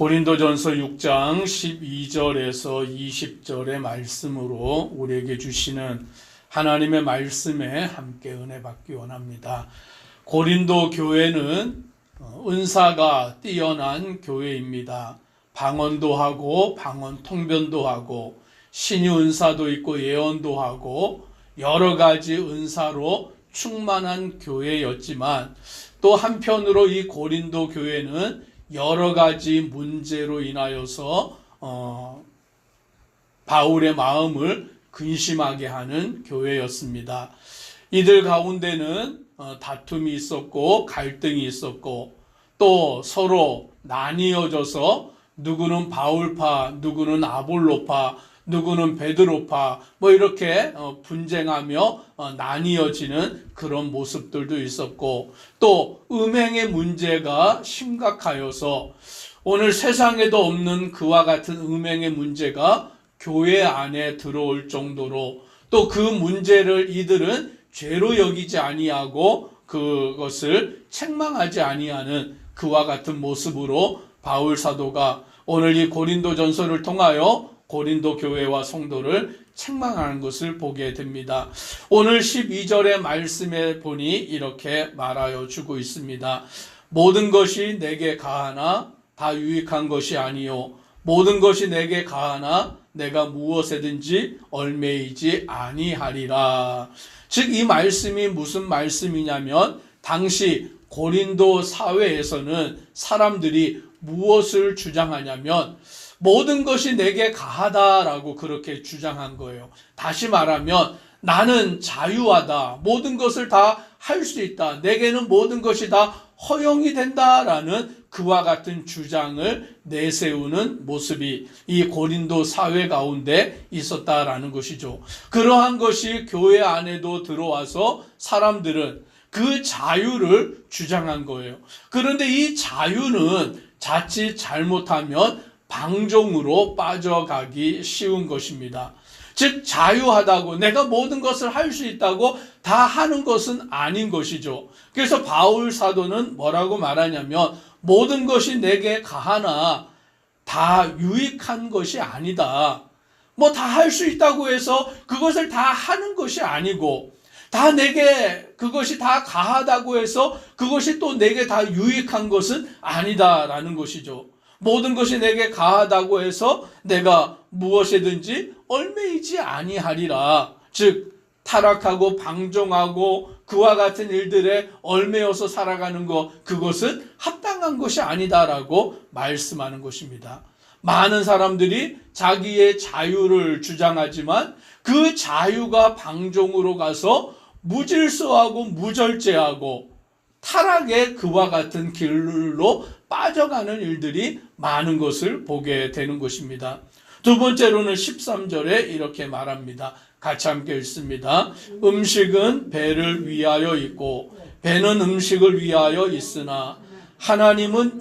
고린도전서 6장 12절에서 20절의 말씀으로 우리에게 주시는 하나님의 말씀에 함께 은혜 받기 원합니다. 고린도 교회는 은사가 뛰어난 교회입니다. 방언도 하고 방언 통변도 하고 신유 은사도 있고 예언도 하고 여러 가지 은사로 충만한 교회였지만 또 한편으로 이 고린도 교회는 여러 가지 문제로 인하여서 바울의 마음을 근심하게 하는 교회였습니다. 이들 가운데는 다툼이 있었고 갈등이 있었고 또 서로 나뉘어져서 누구는 바울파, 누구는 아볼로파, 누구는 베드로파 이렇게 분쟁하며 나뉘어지는 그런 모습들도 있었고 또 음행의 문제가 심각하여서 오늘 세상에도 없는 그와 같은 음행의 문제가 교회 안에 들어올 정도로 또 그 문제를 이들은 죄로 여기지 아니하고 그것을 책망하지 아니하는 그와 같은 모습으로 바울 사도가 오늘 이 고린도 전서를 통하여 고린도 교회와 성도를 책망하는 것을 보게 됩니다. 오늘 12절의 말씀에 보니 이렇게 말하여 주고 있습니다. 모든 것이 내게 가하나 다 유익한 것이 아니요 모든 것이 내게 가하나 내가 무엇에든지 얽매이지 아니하리라. 즉 이 말씀이 무슨 말씀이냐면 당시 고린도 사회에서는 사람들이 무엇을 주장하냐면 모든 것이 내게 가하다라고 그렇게 주장한 거예요. 다시 말하면 나는 자유하다. 모든 것을 다 할 수 있다. 내게는 모든 것이 다 허용이 된다라는 그와 같은 주장을 내세우는 모습이 이 고린도 사회 가운데 있었다라는 것이죠. 그러한 것이 교회 안에도 들어와서 사람들은 그 자유를 주장한 거예요. 그런데 이 자유는 자칫 잘못하면 방종으로 빠져가기 쉬운 것입니다. 즉 자유하다고 내가 모든 것을 할 수 있다고 다 하는 것은 아닌 것이죠. 그래서 바울 사도는 뭐라고 말하냐면 모든 것이 내게 가하나 다 유익한 것이 아니다. 다 할 수 있다고 해서 그것을 다 하는 것이 아니고 다 내게 그것이 다 가하다고 해서 그것이 또 내게 다 유익한 것은 아니다라는 것이죠. 모든 것이 내게 가하다고 해서 내가 무엇이든지 얽매이지 아니하리라. 즉 타락하고 방종하고 그와 같은 일들에 얽매여서 살아가는 것 그것은 합당한 것이 아니다라고 말씀하는 것입니다. 많은 사람들이 자기의 자유를 주장하지만 그 자유가 방종으로 가서 무질서하고 무절제하고 타락의 그와 같은 길로 빠져가는 일들이 많은 것을 보게 되는 것입니다. 두 번째로는 13절에 이렇게 말합니다. 같이 함께 읽습니다. 음식은 배를 위하여 있고 배는 음식을 위하여 있으나 하나님은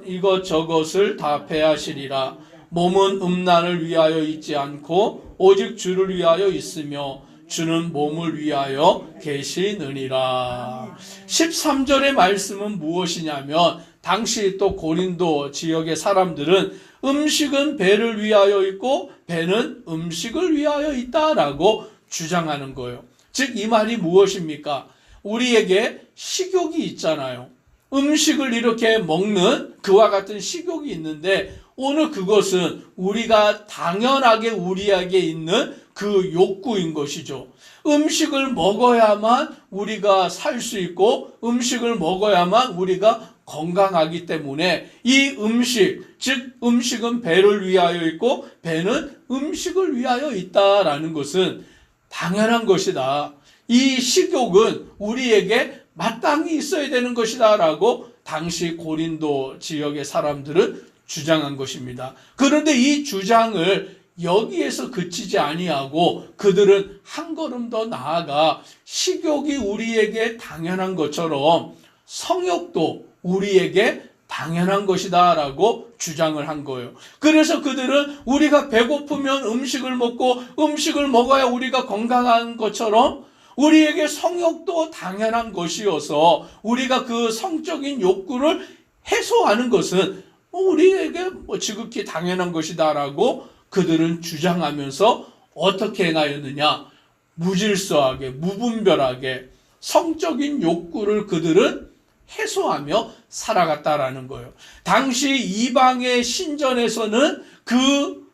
이것저것을 다 배하시리라. 몸은 음란을 위하여 있지 않고 오직 주를 위하여 있으며 주는 몸을 위하여 계시느니라. 13절의 말씀은 무엇이냐면 당시 또 고린도 지역의 사람들은 음식은 배를 위하여 있고 배는 음식을 위하여 있다라고 주장하는 거예요. 즉 이 말이 무엇입니까? 우리에게 식욕이 있잖아요. 음식을 이렇게 먹는 그와 같은 식욕이 있는데 오늘 그것은 우리가 당연하게 우리에게 있는 그 욕구인 것이죠. 음식을 먹어야만 우리가 살 수 있고 음식을 먹어야만 우리가 건강하기 때문에 이 음식, 즉 음식은 배를 위하여 있고 배는 음식을 위하여 있다라는 것은 당연한 것이다. 이 식욕은 우리에게 마땅히 있어야 되는 것이다 라고 당시 고린도 지역의 사람들은 주장한 것입니다. 그런데 이 주장을 여기에서 그치지 아니하고 그들은 한 걸음 더 나아가 식욕이 우리에게 당연한 것처럼 성욕도 우리에게 당연한 것이다 라고 주장을 한 거예요. 그래서 그들은 우리가 배고프면 음식을 먹고 음식을 먹어야 우리가 건강한 것처럼 우리에게 성욕도 당연한 것이어서 우리가 그 성적인 욕구를 해소하는 것은 우리에게 지극히 당연한 것이다라고 그들은 주장하면서 어떻게 행하였느냐? 무질서하게, 무분별하게 성적인 욕구를 그들은 해소하며 살아갔다라는 거예요. 당시 이방의 신전에서는 그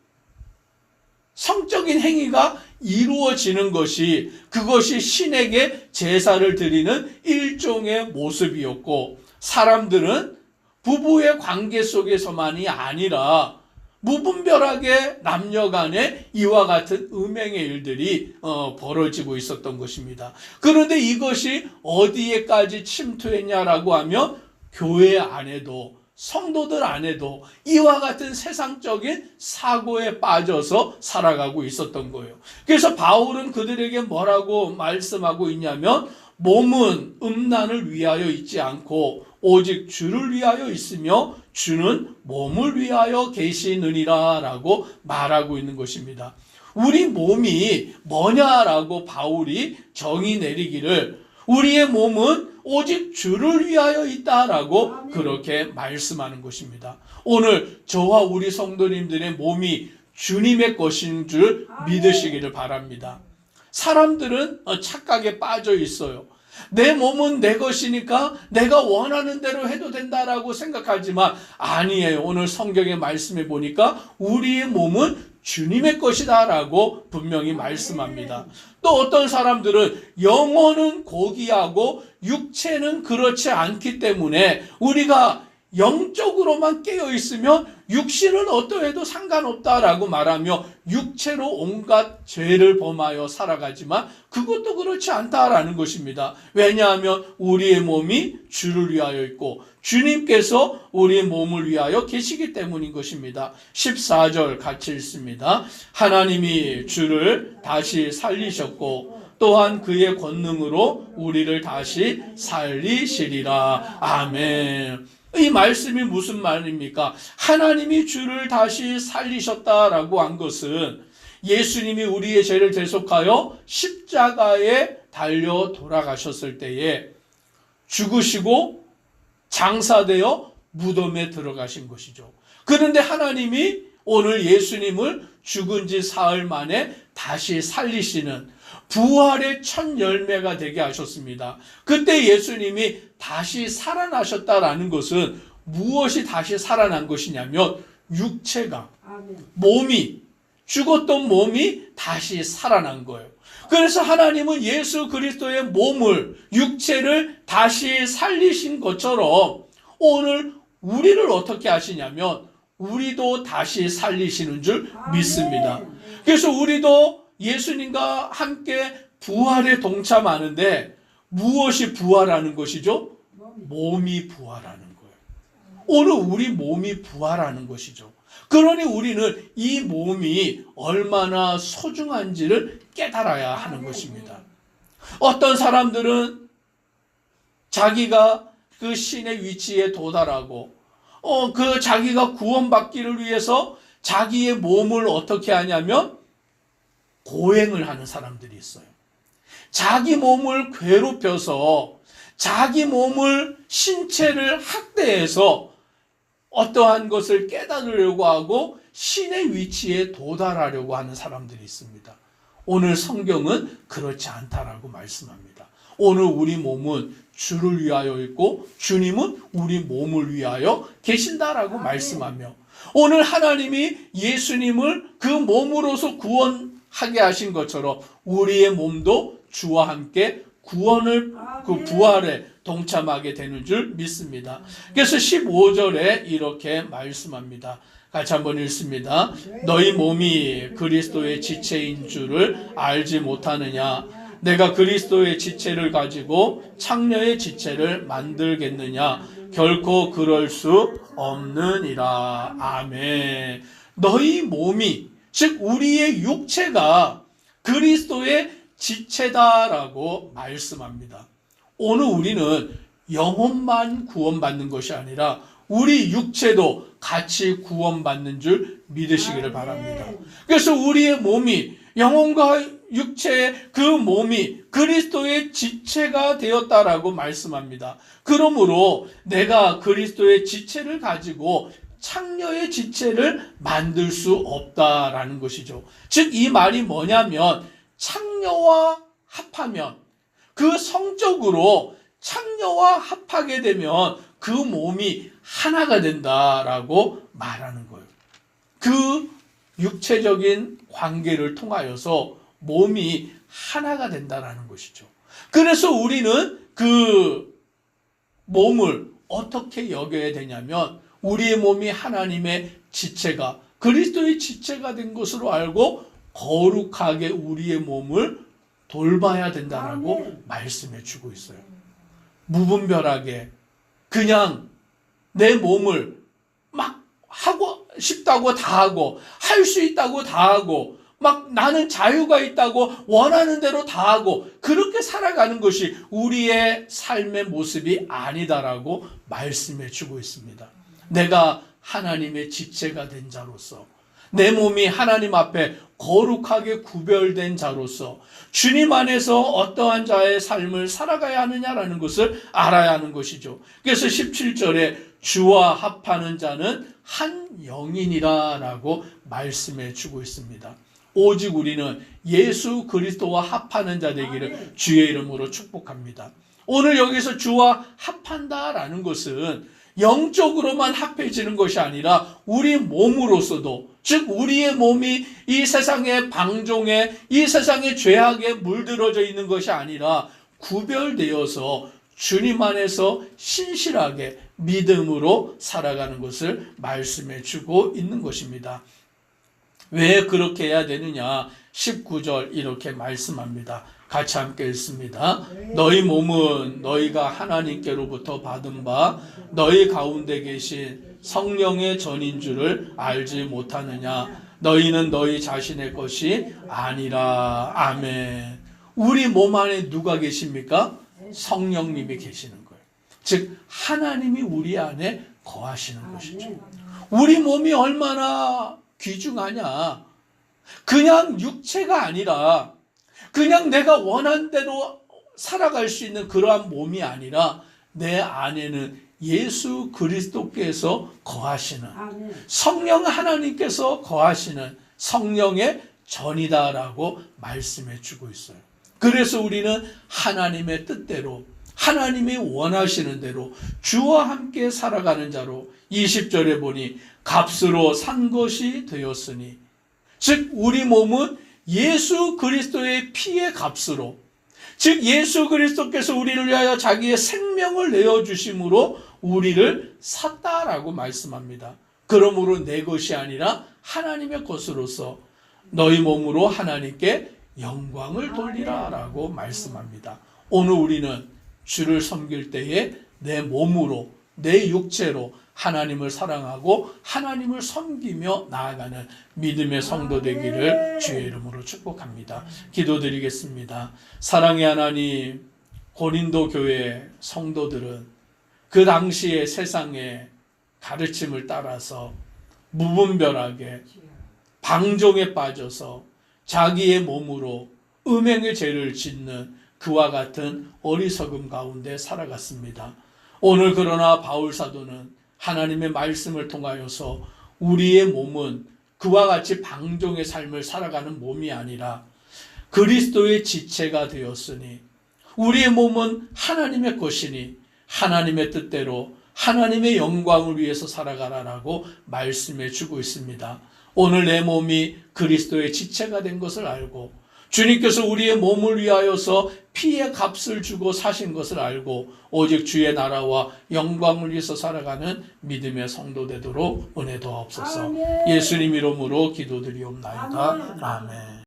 성적인 행위가 이루어지는 것이, 그것이 신에게 제사를 드리는 일종의 모습이었고, 사람들은 부부의 관계 속에서만이 아니라 무분별하게 남녀 간에 이와 같은 음행의 일들이 벌어지고 있었던 것입니다. 그런데 이것이 어디에까지 침투했냐라고 하면 교회 안에도, 성도들 안에도 이와 같은 세상적인 사고에 빠져서 살아가고 있었던 거예요. 그래서 바울은 그들에게 뭐라고 말씀하고 있냐면, 몸은 음란을 위하여 있지 않고 오직 주를 위하여 있으며 주는 몸을 위하여 계시느니라 라고 말하고 있는 것입니다. 우리 몸이 뭐냐라고 바울이 정의 내리기를, 우리의 몸은 오직 주를 위하여 있다라고 그렇게 말씀하는 것입니다. 오늘 저와 우리 성도님들의 몸이 주님의 것인 줄 믿으시기를 바랍니다. 사람들은 착각에 빠져 있어요. 내 몸은 내 것이니까 내가 원하는 대로 해도 된다라고 생각하지만 아니에요. 오늘 성경의 말씀에 보니까 우리의 몸은 주님의 것이다라고 분명히 말씀합니다. 또 어떤 사람들은 영혼은 고귀하고 육체는 그렇지 않기 때문에 우리가 영적으로만 깨어 있으면 육신은 어떠해도 상관없다라고 말하며 육체로 온갖 죄를 범하여 살아가지만 그것도 그렇지 않다라는 것입니다. 왜냐하면 우리의 몸이 주를 위하여 있고 주님께서 우리의 몸을 위하여 계시기 때문인 것입니다. 14절 같이 읽습니다. 하나님이 주를 다시 살리셨고 또한 그의 권능으로 우리를 다시 살리시리라. 아멘. 이 말씀이 무슨 말입니까? 하나님이 주를 다시 살리셨다라고 한 것은 예수님이 우리의 죄를 대속하여 십자가에 달려 돌아가셨을 때에 죽으시고 장사되어 무덤에 들어가신 것이죠. 그런데 하나님이 오늘 예수님을 죽은 지 사흘 만에 다시 살리시는 부활의 첫 열매가 되게 하셨습니다. 그때 예수님이 다시 살아나셨다라는 것은 무엇이 다시 살아난 것이냐면 육체가, 몸이, 죽었던 몸이 다시 살아난 거예요. 그래서 하나님은 예수 그리스도의 몸을, 육체를 다시 살리신 것처럼 오늘 우리를 어떻게 하시냐면 우리도 다시 살리시는 줄 믿습니다. 그래서 우리도 예수님과 함께 부활에 동참하는데 무엇이 부활하는 것이죠? 몸이 부활하는 거예요. 오늘 우리 몸이 부활하는 것이죠. 그러니 우리는 이 몸이 얼마나 소중한지를 깨달아야 하는 것입니다. 어떤 사람들은 자기가 그 신의 위치에 도달하고 그 자기가 구원받기를 위해서 자기의 몸을 어떻게 하냐면 고행을 하는 사람들이 있어요. 자기 몸을 괴롭혀서 자기 몸을, 신체를 학대해서 어떠한 것을 깨달으려고 하고 신의 위치에 도달하려고 하는 사람들이 있습니다. 오늘 성경은 그렇지 않다라고 말씀합니다. 오늘 우리 몸은 주를 위하여 있고 주님은 우리 몸을 위하여 계신다라고 말씀하며 오늘 하나님이 예수님을 그 몸으로서 구원하게 하신 것처럼 우리의 몸도 주와 함께 구원을, 그 부활에 동참하게 되는 줄 믿습니다. 그래서 15절에 이렇게 말씀합니다. 같이 한번 읽습니다. 너희 몸이 그리스도의 지체인 줄을 알지 못하느냐? 내가 그리스도의 지체를 가지고 창녀의 지체를 만들겠느냐? 결코 그럴 수 없느니라. 아멘. 너희 몸이, 즉 우리의 육체가 그리스도의 지체다라고 말씀합니다. 오늘 우리는 영혼만 구원받는 것이 아니라 우리 육체도 같이 구원받는 줄 믿으시기를 바랍니다. 그래서 우리의 몸이, 영혼과 육체의 그 몸이 그리스도의 지체가 되었다라고 말씀합니다. 그러므로 내가 그리스도의 지체를 가지고 창녀의 지체를 만들 수 없다라는 것이죠. 즉 이 말이 뭐냐면 창녀와 합하면 그 성적으로 창녀와 합하게 되면 그 몸이 하나가 된다라고 말하는 거예요. 그 육체적인 관계를 통하여서 몸이 하나가 된다라는 것이죠. 그래서 우리는 그 몸을 어떻게 여겨야 되냐면 우리의 몸이 하나님의 지체가 그리스도의 지체가 된 것으로 알고 거룩하게 우리의 몸을 돌봐야 된다라고 말씀해 주고 있어요. 무분별하게 그냥 내 몸을 막 하고 싶다고 다 하고 할 수 있다고 다 하고 막 나는 자유가 있다고 원하는 대로 다 하고 그렇게 살아가는 것이 우리의 삶의 모습이 아니다라고 말씀해 주고 있습니다. 내가 하나님의 지체가 된 자로서 내 몸이 하나님 앞에 거룩하게 구별된 자로서 주님 안에서 어떠한 자의 삶을 살아가야 하느냐라는 것을 알아야 하는 것이죠. 그래서 17절에 주와 합하는 자는 한 영이니라 라고 말씀해 주고 있습니다. 오직 우리는 예수 그리스도와 합하는 자 되기를 주의 이름으로 축복합니다. 오늘 여기서 주와 합한다라는 것은 영적으로만 합해지는 것이 아니라 우리 몸으로서도, 즉 우리의 몸이 이 세상의 방종에, 이 세상의 죄악에 물들어져 있는 것이 아니라 구별되어서 주님 안에서 신실하게 믿음으로 살아가는 것을 말씀해 주고 있는 것입니다. 왜 그렇게 해야 되느냐? 19절 이렇게 말씀합니다. 같이 함께 읽습니다. 너희 몸은 너희가 하나님께로부터 받은 바 너희 가운데 계신 성령의 전인 줄을 알지 못하느냐? 너희는 너희 자신의 것이 아니라. 아멘. 우리 몸 안에 누가 계십니까? 성령님이 계시는 거예요. 즉 하나님이 우리 안에 거하시는 것이죠. 우리 몸이 얼마나 귀중하냐? 그냥 육체가 아니라 그냥 내가 원한 대로 살아갈 수 있는 그러한 몸이 아니라 내 안에는 예수 그리스도께서 거하시는 성령 하나님께서 거하시는 성령의 전이다라고 말씀해 주고 있어요. 그래서 우리는 하나님의 뜻대로 하나님이 원하시는 대로 주와 함께 살아가는 자로 20절에 보니 값으로 산 것이 되었으니, 즉 우리 몸은 예수 그리스도의 피의 값으로, 즉 예수 그리스도께서 우리를 위하여 자기의 생명을 내어주심으로 우리를 샀다라고 말씀합니다. 그러므로 내 것이 아니라 하나님의 것으로서 너희 몸으로 하나님께 영광을 돌리라 라고 말씀합니다. 오늘 우리는 주를 섬길 때에 내 몸으로, 내 육체로 하나님을 사랑하고 하나님을 섬기며 나아가는 믿음의 성도 되기를 주의 이름으로 축복합니다. 기도드리겠습니다. 사랑의 하나님, 고린도 교회 성도들은 그 당시의 세상의 가르침을 따라서 무분별하게 방종에 빠져서 자기의 몸으로 음행의 죄를 짓는 그와 같은 어리석음 가운데 살아갔습니다. 오늘 그러나 바울 사도는 하나님의 말씀을 통하여서 우리의 몸은 그와 같이 방종의 삶을 살아가는 몸이 아니라 그리스도의 지체가 되었으니 우리의 몸은 하나님의 것이니 하나님의 뜻대로 하나님의 영광을 위해서 살아가라라고 말씀해 주고 있습니다. 오늘 내 몸이 그리스도의 지체가 된 것을 알고 주님께서 우리의 몸을 위하여서 피의 값을 주고 사신 것을 알고 오직 주의 나라와 영광을 위해서 살아가는 믿음의 성도 되도록 은혜 도하옵소서. 예수님 이름으로 기도드리옵나이다. 아멘.